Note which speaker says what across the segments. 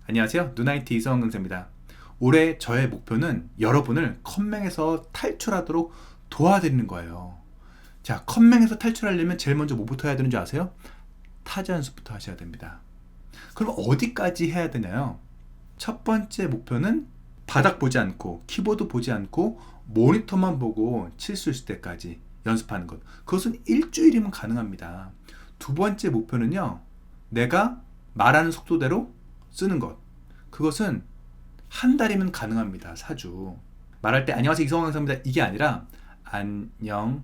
Speaker 1: 안녕하세요. 누나이티 이성원 강사입니다. 올해 저의 목표는 여러분을 컴맹에서 탈출하도록 도와드리는 거예요. 자, 컴맹에서 탈출하려면 제일 먼저 뭐부터 해야 되는 줄 아세요? 타자 연습부터 하셔야 됩니다. 그럼 어디까지 해야 되나요? 첫 번째 목표는 바닥 보지 않고 키보드 보지 않고 모니터만 보고 칠 수 있을 때까지 연습하는 것. 그것은 일주일이면 가능합니다. 두 번째 목표는요, 내가 말하는 속도대로 쓰는 것. 그것은 한 달이면 가능합니다. 4주. 말할 때 안녕하세요 이성원 강사입니다 이게 아니라 안녕하세요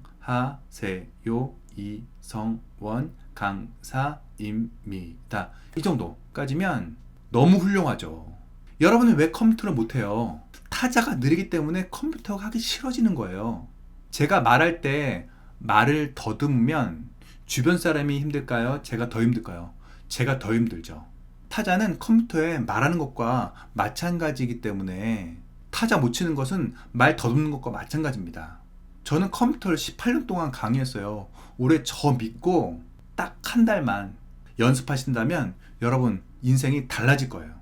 Speaker 1: 이성원 강사입니다. 이 정도까지면 너무 훌륭하죠. 여러분은 왜 컴퓨터를 못해요? 타자가 느리기 때문에 컴퓨터가 하기 싫어지는 거예요. 제가 말할 때 말을 더듬으면 주변 사람이 힘들까요? 제가 더 힘들까요? 제가 더 힘들죠. 타자는 컴퓨터에 말하는 것과 마찬가지이기 때문에 타자 못 치는 것은 말 더듬는 것과 마찬가지입니다. 저는 컴퓨터를 18년 동안 강의했어요. 올해 저 믿고 딱 한 달만 연습하신다면 여러분 인생이 달라질 거예요.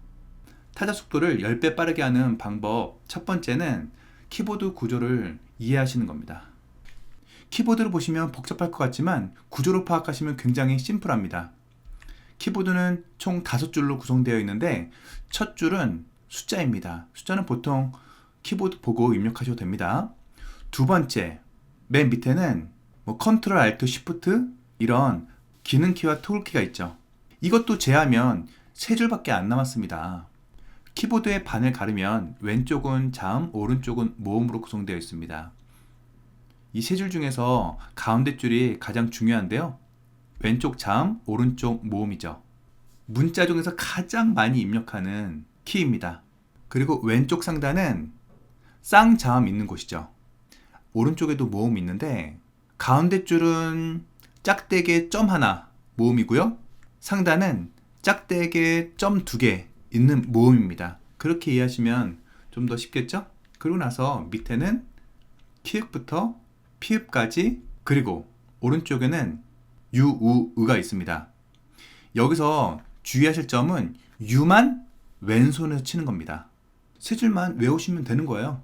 Speaker 1: 타자 속도를 10배 빠르게 하는 방법, 첫 번째는 키보드 구조를 이해하시는 겁니다. 키보드를 보시면 복잡할 것 같지만 구조로 파악하시면 굉장히 심플합니다. 키보드는 총 5줄로 구성되어 있는데 첫 줄은 숫자입니다. 숫자는 보통 키보드 보고 입력하셔도 됩니다. 두 번째, 맨 밑에는 컨트롤, 알트, 쉬프트 이런 기능키와 툴키가 있죠. 이것도 제하면 3줄밖에 안 남았습니다. 키보드의 반을 가르면 왼쪽은 자음, 오른쪽은 모음으로 구성되어 있습니다. 이 3줄 중에서 가운데 줄이 가장 중요한데요. 왼쪽 자음, 오른쪽 모음이죠. 문자 중에서 가장 많이 입력하는 키입니다. 그리고 왼쪽 상단은 쌍자음 있는 곳이죠. 오른쪽에도 모음이 있는데 가운데 줄은 짝대기에 점 하나 모음이고요. 상단은 짝대기에 점 2개 있는 모음입니다. 그렇게 이해하시면 좀 더 쉽겠죠? 그러고 나서 밑에는 키읔부터 피읍까지, 그리고 오른쪽에는 유, 우, 으가 있습니다. 여기서 주의하실 점은 유만 왼손에서 치는 겁니다. 3줄만 외우시면 되는 거예요.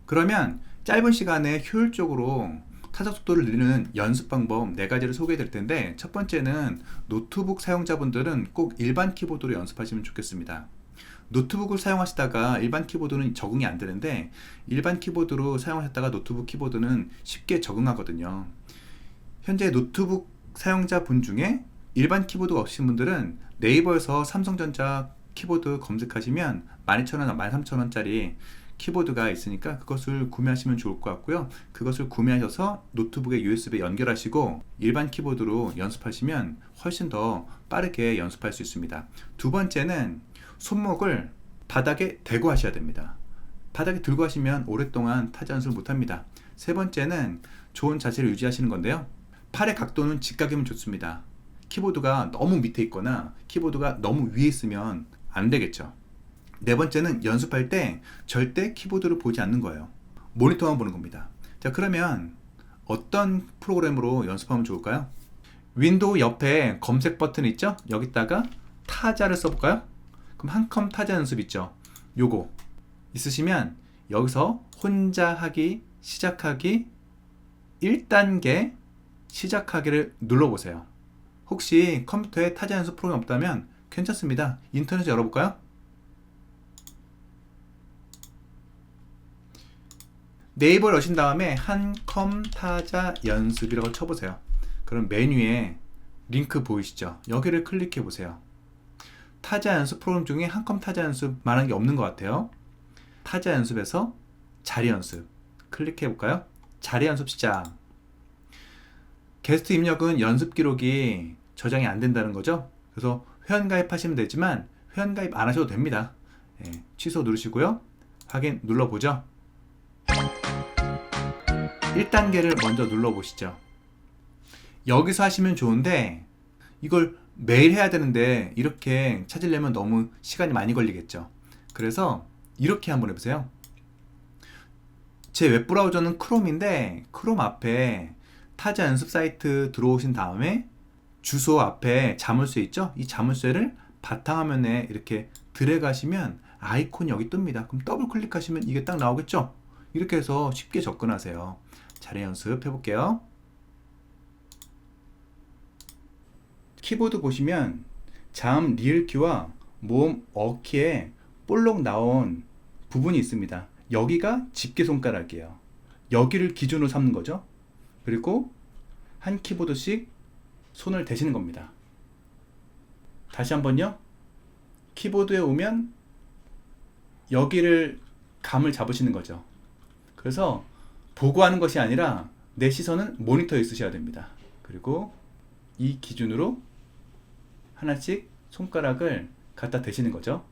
Speaker 1: 그러면 짧은 시간에 효율적으로 타자 속도를 늘리는 연습 방법 4가지를 소개해 드릴 텐데, 첫 번째는 노트북 사용자분들은 꼭 일반 키보드로 연습하시면 좋겠습니다. 노트북을 사용하시다가 일반 키보드는 적응이 안 되는데 일반 키보드로 사용하셨다가 노트북 키보드는 쉽게 적응하거든요. 현재 노트북 사용자분 중에 일반 키보드가 없으신 분들은 네이버에서 삼성전자 키보드 검색하시면 12,000원, 13,000원짜리 키보드가 있으니까 그것을 구매하시면 좋을 것 같고요. 그것을 구매하셔서 노트북에 USB에 연결하시고 일반 키보드로 연습하시면 훨씬 더 빠르게 연습할 수 있습니다. 두 번째는 손목을 바닥에 대고 하셔야 됩니다. 바닥에 들고 하시면 오랫동안 타자 연습을 못합니다. 세 번째는 좋은 자세를 유지하시는 건데요. 팔의 각도는 직각이면 좋습니다. 키보드가 너무 밑에 있거나 키보드가 너무 위에 있으면 안 되겠죠. 네 번째는 연습할 때 절대 키보드를 보지 않는 거예요. 모니터만 보는 겁니다. 자, 그러면 어떤 프로그램으로 연습하면 좋을까요? 윈도우 옆에 검색 버튼 있죠? 여기다가 타자를 써볼까요? 그럼 한컴 타자 연습 있죠? 요거 있으시면 여기서 혼자 하기, 시작하기, 1단계 시작하기를 눌러보세요. 혹시 컴퓨터에 타자 연습 프로그램 없다면 괜찮습니다. 인터넷 열어볼까요? 네이버를 여신 다음에 한컴 타자 연습이라고 쳐보세요. 그럼 메뉴에 링크 보이시죠? 여기를 클릭해 보세요. 타자 연습 프로그램 중에 한컴 타자 연습 말하는 게 없는 것 같아요. 타자 연습에서 자리 연습 클릭해 볼까요? 자리 연습 시작. 게스트 입력은 연습 기록이 저장이 안 된다는 거죠. 그래서 회원 가입하시면 되지만 회원 가입 안 하셔도 됩니다. 취소 누르시고요. 확인 눌러보죠. 1단계를 먼저 눌러보시죠. 여기서 하시면 좋은데 이걸 매일 해야 되는데 이렇게 찾으려면 너무 시간이 많이 걸리겠죠. 그래서 이렇게 한번 해보세요. 제 웹브라우저는 크롬인데 크롬 앞에 타자 연습 사이트 들어오신 다음에 주소 앞에 자물쇠 있죠? 이 자물쇠를 바탕화면에 이렇게 드래그 하시면 아이콘이 여기 뜹니다. 그럼 더블 클릭하시면 이게 딱 나오겠죠? 이렇게 해서 쉽게 접근하세요. 자리 연습 해볼게요. 키보드 보시면 자음 리을키와 모음 어키에 볼록 나온 부분이 있습니다. 여기가 집게손가락이에요. 여기를 기준으로 삼는 거죠. 그리고 한 키보드씩 손을 대시는 겁니다. 다시 한번요. 키보드에 오면 여기를 감을 잡으시는 거죠. 그래서 보고 하는 것이 아니라 내 시선은 모니터에 있으셔야 됩니다. 그리고 이 기준으로 하나씩 손가락을 갖다 대시는 거죠.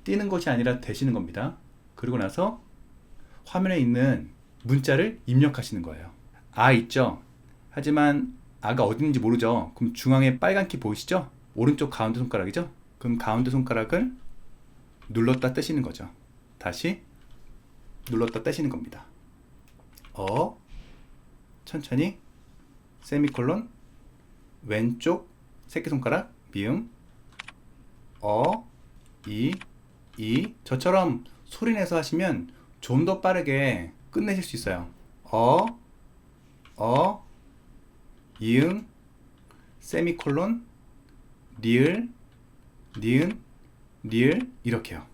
Speaker 1: 띄는 것이 아니라 대시는 겁니다. 그리고 나서 화면에 있는 문자를 입력하시는 거예요. 아 있죠? 하지만 아가 어디 있는지 모르죠? 그럼 중앙에 빨간 키 보이시죠? 오른쪽 가운데 손가락이죠? 그럼 가운데 손가락을 눌렀다 떼시는 거죠. 다시 눌렀다 떼시는 겁니다. 천천히 세미콜론 왼쪽 새끼손가락 미음 이 저처럼 소리내서 하시면 좀 더 빠르게 끝내실 수 있어요. 이응 세미콜론 리을 니은 리을 이렇게요.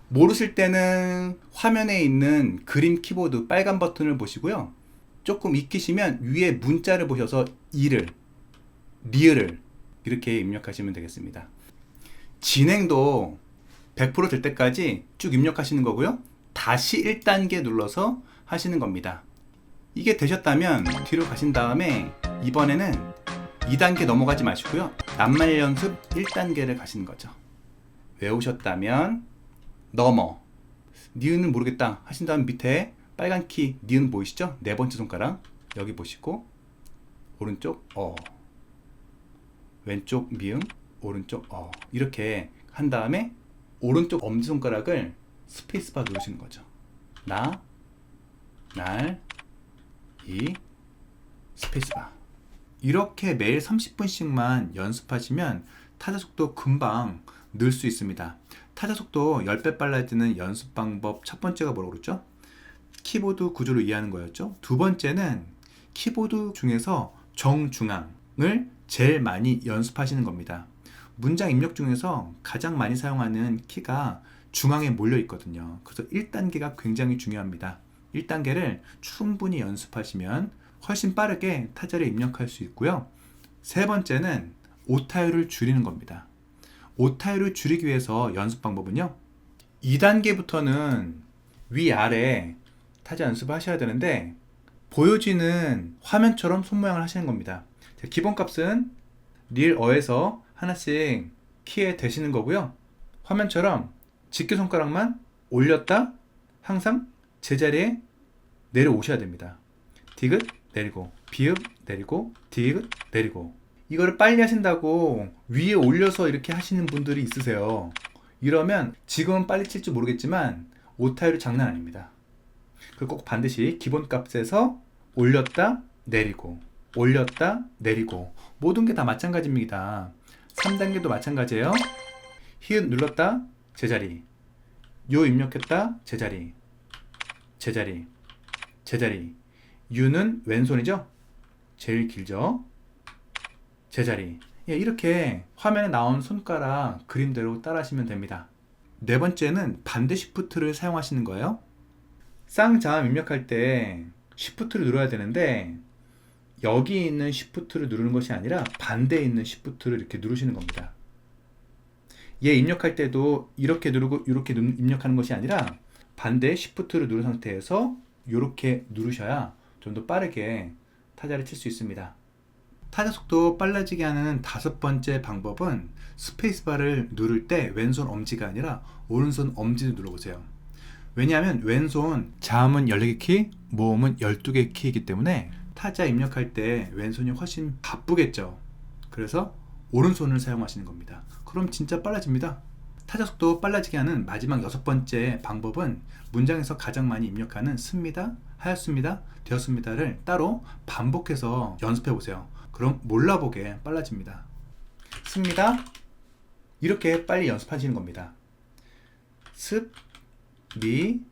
Speaker 1: 모르실 때는 화면에 있는 그림 키보드 빨간 버튼을 보시고요. 조금 익히시면 위에 문자를 보셔서 이를 리을을 이렇게 입력하시면 되겠습니다. 진행도 100% 될 때까지 쭉 입력하시는 거고요. 다시 1단계 눌러서 하시는 겁니다. 이게 되셨다면 뒤로 가신 다음에 이번에는 2단계 넘어가지 마시고요. 낱말 연습 1단계를 가시는 거죠. 외우셨다면 넘어 니은은 모르겠다 하신 다음 밑에 빨간 키 니은 보이시죠? 네 번째 손가락 여기 보시고 오른쪽 왼쪽 미음 오른쪽 이렇게 한 다음에 오른쪽 엄지손가락을 스페이스바 누르시는 거죠. 스페이스바. 이렇게 매일 30분씩만 연습하시면 타자 속도 금방 늘 수 있습니다. 타자 속도 10배 빨라지는 연습 방법 첫 번째가 뭐라고 그랬죠? 키보드 구조를 이해하는 거였죠. 두 번째는 키보드 중에서 정중앙을 제일 많이 연습하시는 겁니다. 문장 입력 중에서 가장 많이 사용하는 키가 중앙에 몰려 있거든요. 그래서 1단계가 굉장히 중요합니다. 1단계를 충분히 연습하시면 훨씬 빠르게 타자를 입력할 수 있고요. 세 번째는 오타율을 줄이는 겁니다. 오타율을 줄이기 위해서 연습 방법은요. 2단계부터는 위아래 타자 연습을 하셔야 되는데 보여지는 화면처럼 손모양을 하시는 겁니다. 기본값은 릴어에서 하나씩 키에 대시는 거고요. 화면처럼 집게손가락만 올렸다 항상 제자리에 내려오셔야 됩니다. 디귿 내리고 비읍 내리고 디귿 내리고. 이거를 빨리 하신다고 위에 올려서 이렇게 하시는 분들이 있으세요. 이러면 지금은 빨리 칠 줄 모르겠지만 오타율이 장난 아닙니다. 그걸 꼭 반드시 기본값에서 올렸다 내리고 올렸다 내리고 모든 게 다 마찬가지입니다. 3단계도 마찬가지예요. 히읗 눌렀다 제자리 요 입력했다 제자리 제자리 제자리 유는 왼손이죠? 제일 길죠? 제자리. 이렇게 화면에 나온 손가락 그림대로 따라 하시면 됩니다. 네 번째는 반대 쉬프트를 사용하시는 거예요. 쌍자음 입력할 때 쉬프트를 눌러야 되는데 여기 있는 쉬프트를 누르는 것이 아니라 반대에 있는 쉬프트를 이렇게 누르시는 겁니다. 얘 입력할 때도 이렇게 누르고 이렇게 입력하는 것이 아니라 반대 쉬프트를 누른 상태에서 이렇게 누르셔야 좀 더 빠르게 타자를 칠 수 있습니다. 타자 속도 빨라지게 하는 다섯 번째 방법은 스페이스바를 누를 때 왼손 엄지가 아니라 오른손 엄지를 눌러보세요. 왜냐하면 왼손 자음은 14개 키, 모음은 12개 키이기 때문에 타자 입력할 때 왼손이 훨씬 바쁘겠죠. 그래서 오른손을 사용하시는 겁니다. 그럼 진짜 빨라집니다. 타자 속도 빨라지게 하는 마지막 여섯 번째 방법은 문장에서 가장 많이 입력하는 습니다, 하였습니다, 되었습니다를 따로 반복해서 연습해 보세요. 그럼 몰라보게 빨라집니다. 습니다, 이렇게 빨리 연습하시는 겁니다. 습, 미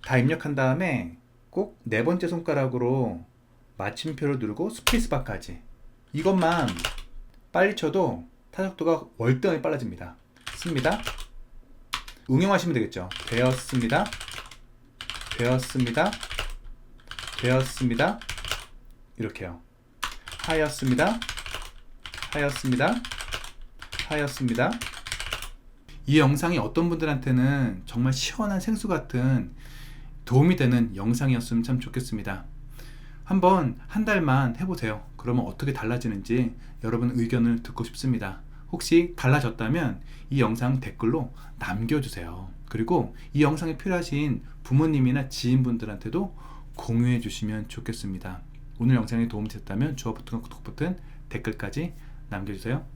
Speaker 1: 다 입력한 다음에 꼭 네 번째 손가락으로 마침표를 누르고 스페이스바까지, 이것만 빨리 쳐도 타속도가 월등하게 빨라집니다. 씁니다. 응용하시면 되겠죠. 되었습니다. 되었습니다. 되었습니다. 이렇게요. 하였습니다. 하였습니다. 하였습니다. 이 영상이 어떤 분들한테는 정말 시원한 생수 같은 도움이 되는 영상이었으면 참 좋겠습니다. 한번 한 달만 해보세요. 그러면 어떻게 달라지는지 여러분 의견을 듣고 싶습니다. 혹시 달라졌다면 이 영상 댓글로 남겨주세요. 그리고 이 영상이 필요하신 부모님이나 지인분들한테도 공유해 주시면 좋겠습니다. 오늘 영상이 도움이 됐다면 좋아요 버튼과 구독 버튼, 댓글까지 남겨주세요.